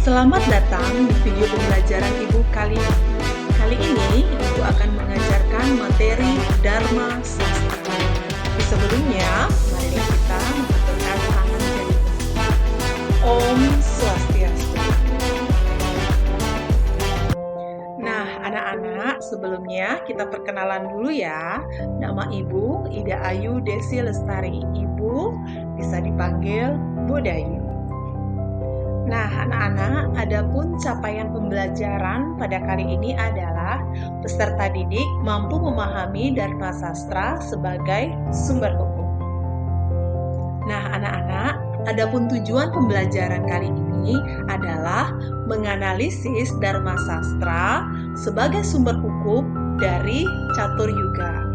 Selamat datang di video pembelajaran Ibu kali ini. Kali ini Ibu akan mengajarkan materi Dharma Sastra. Tapi sebelumnya, mari kita mengaturkan tangan jadi Om Swastiastu. Nah, anak-anak, sebelumnya kita perkenalan dulu ya. Nama Ibu Ida Ayu Desi Lestari. Ibu bisa dipanggil Bu Dayu. Nah, anak-anak, adapun capaian pembelajaran pada kali ini adalah peserta didik mampu memahami Dharma Sastra sebagai sumber hukum. Nah, anak-anak, adapun tujuan pembelajaran kali ini adalah menganalisis Dharma Sastra sebagai sumber hukum dari Catur Yuga.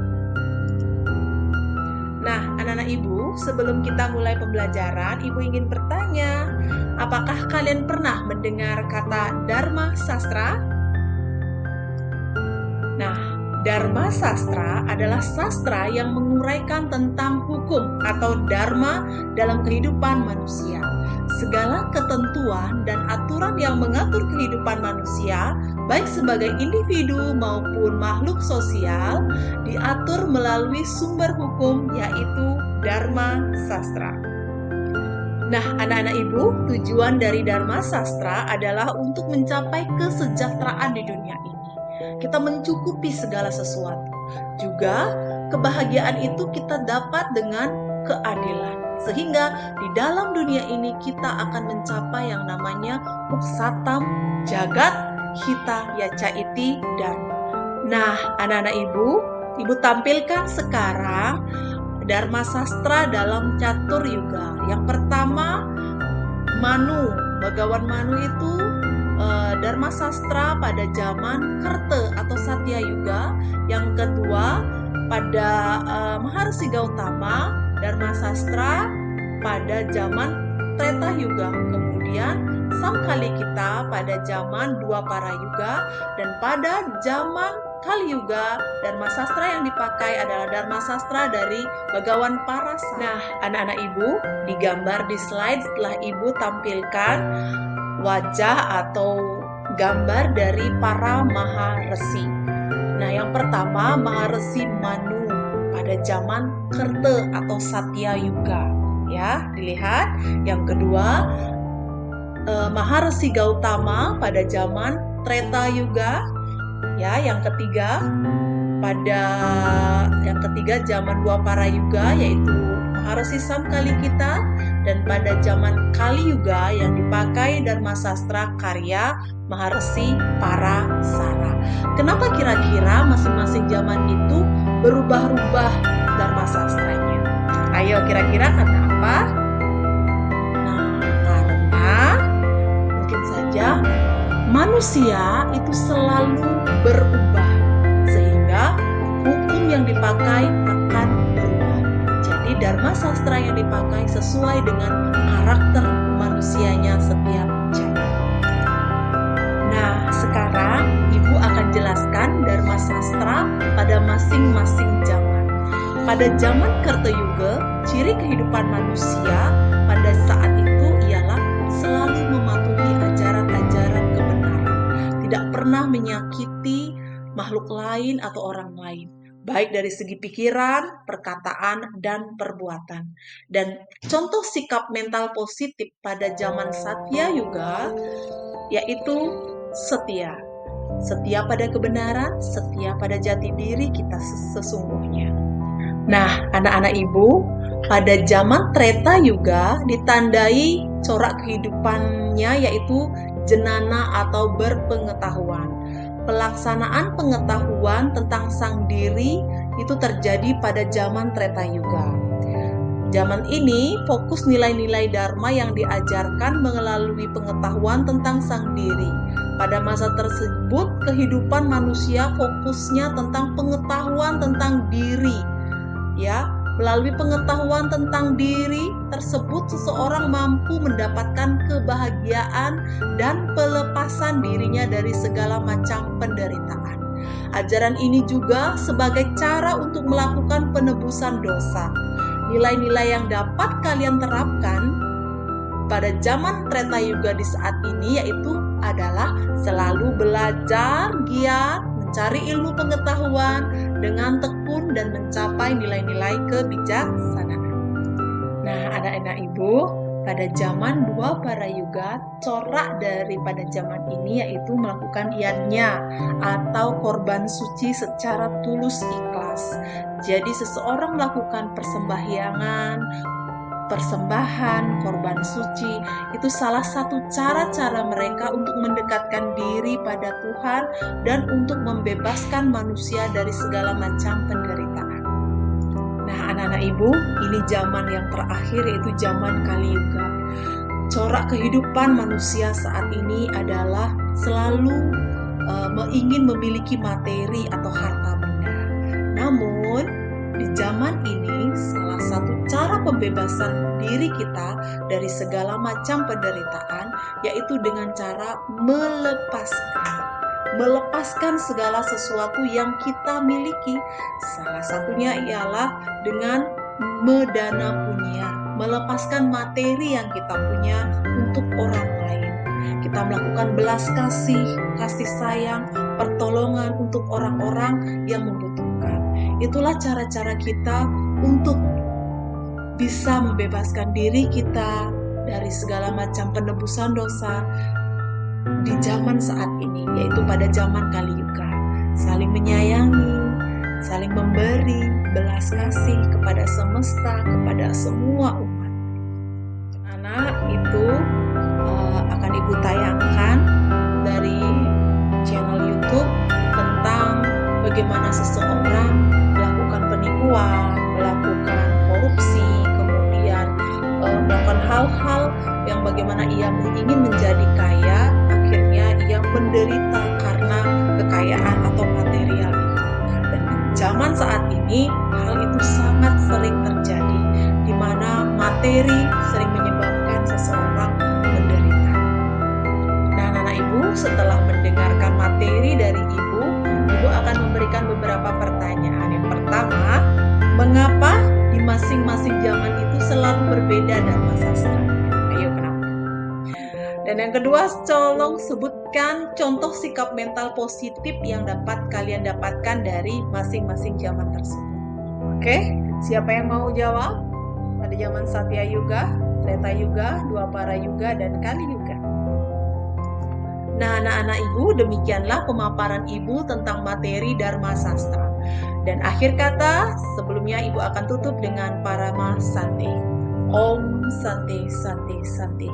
Nah, anak-anak Ibu, sebelum kita mulai pembelajaran, Ibu ingin bertanya, apakah kalian pernah mendengar kata Dharma Sastra? Nah, Dharma Sastra adalah sastra yang menguraikan tentang hukum atau dharma dalam kehidupan manusia. Segala ketentuan dan aturan yang mengatur kehidupan manusia, baik sebagai individu maupun makhluk sosial, diatur melalui sumber hukum, yaitu Dharma Sastra. Nah, anak-anak Ibu, tujuan dari Dharma Sastra adalah untuk mencapai kesejahteraan di dunia ini. Kita mencukupi segala sesuatu. Juga, kebahagiaan itu kita dapat dengan keadilan. Sehingga di dalam dunia ini kita akan mencapai yang namanya Muksatam Jagat Hita Yacaiti Dharma. Nah, anak-anak Ibu tampilkan sekarang Dharma Sastra dalam Catur Yuga. Yang pertama, Manu. Bagawan Manu itu Dharma Sastra pada zaman Kerta atau Satya Yuga. Yang kedua, pada Maharsi Gautama, Dharma Sastra pada zaman Treta Yuga. Kemudian Samkalikita pada zaman Dwapara Yuga, dan pada zaman Kali Yuga, Dharma Sastra yang dipakai adalah Dharma Sastra dari Bagawan Parasa. Nah, anak-anak Ibu, digambar di slide setelah Ibu tampilkan wajah atau gambar dari para Maharesi. Nah, yang pertama Maharesi Manu pada zaman Kerta atau Satya Yuga. Ya, dilihat. Yang kedua, Maharesi Gautama pada zaman Treta Yuga. Ya, yang ketiga zaman Dwapara Yuga, yaitu Maharesi Samkalikita, dan pada zaman Kali Yuga yang dipakai Dharma Sastra karya Maharesi Parasara. Kenapa kira-kira masing-masing zaman itu berubah-ubah Dharma Sastranya? Ayo, kira-kira karena apa? Nah, karena mungkin saja manusia itu selalu berubah, sehingga hukum yang dipakai akan berubah. Jadi Dharma Sastra yang dipakai sesuai dengan karakter manusianya setiap zaman. Nah, sekarang Ibu akan jelaskan Dharma Sastra pada masing-masing zaman. Pada zaman Kerta Yuga, ciri kehidupan manusia pada saat itu ialah selalu mematuhi ajaran-ajaran kebenaran, tidak pernah menyakiti makhluk lain atau orang lain, baik dari segi pikiran, perkataan, dan perbuatan. Dan contoh sikap mental positif pada zaman Satya Yuga yaitu setia. Setia pada kebenaran, setia pada jati diri kita sesungguhnya. Nah, anak-anak Ibu, pada zaman Treta Yuga ditandai corak kehidupannya yaitu jenana atau berpengetahuan. Pelaksanaan pengetahuan tentang sang diri itu terjadi pada zaman Treta Yuga. Zaman ini fokus nilai-nilai dharma yang diajarkan melalui pengetahuan tentang sang diri. Pada masa tersebut, kehidupan manusia fokusnya tentang pengetahuan tentang diri. Ya, melalui pengetahuan tentang diri tersebut, seseorang mampu mendapatkan kebahagiaan dan pelepasan dirinya dari segala macam penderitaan. Ajaran ini juga sebagai cara untuk melakukan penebusan dosa. Nilai-nilai yang dapat kalian terapkan pada zaman Treta Yuga di saat ini yaitu adalah selalu belajar, giat, mencari ilmu pengetahuan dengan tekun dan mencapai nilai-nilai kebijaksanaan. Nah, anak-anak ibu, pada zaman dua para yuga, corak daripada zaman ini yaitu melakukan yadnya atau korban suci secara tulus ikhlas. Jadi seseorang melakukan persembahan, korban suci, itu salah satu cara-cara mereka untuk mendekatkan diri pada Tuhan dan untuk membebaskan manusia dari segala macam penderitaan. Nah, anak-anak ibu, ini zaman yang terakhir yaitu zaman Kali Yuga. Corak kehidupan manusia saat ini adalah selalu ingin memiliki materi atau harta benda. Namun, di zaman ini salah satu cara pembebasan diri kita dari segala macam penderitaan yaitu dengan cara melepaskan segala sesuatu yang kita miliki. Salah satunya ialah dengan medana punya, melepaskan materi yang kita punya untuk orang lain. Kita melakukan belas kasih, kasih sayang, pertolongan untuk orang-orang yang membutuhkan. Itulah cara-cara kita untuk bisa membebaskan diri kita dari segala macam penebusan dosa di zaman saat ini, yaitu pada zaman Kali Yuga. Saling menyayangi, saling memberi, belas kasih kepada semesta, kepada semua umat. Anak itu akan ibu tayangkan dari channel YouTube tentang bagaimana seseorang melakukan penipuan, melakukan korupsi, kemudian melakukan hal-hal yang bagaimana ia ingin menjadi kaya, akhirnya ia menderita karena kekayaan atau material itu. Dan di zaman saat ini hal itu sangat sering terjadi, di mana materi sering menyebabkan seseorang menderita. Nah, anak-anak ibu, setelah mendengarkan materi dari ibu akan memberikan beberapa pertanyaan. Yang pertama, mengapa di masing-masing zaman itu selalu berbeda dharma sastra? Ayo, kenapa? Dan yang kedua, tolong sebutkan contoh sikap mental positif yang dapat kalian dapatkan dari masing-masing zaman tersebut. Oke, siapa yang mau jawab? Pada zaman Satya Yuga, Treta Yuga, Dwapara Yuga, dan Kali Yuga. Nah, anak-anak ibu, demikianlah pemaparan ibu tentang materi Dharma Sastra. Dan akhir kata, sebelumnya ibu akan tutup dengan Parama Santi. Om Santi Santi Santi.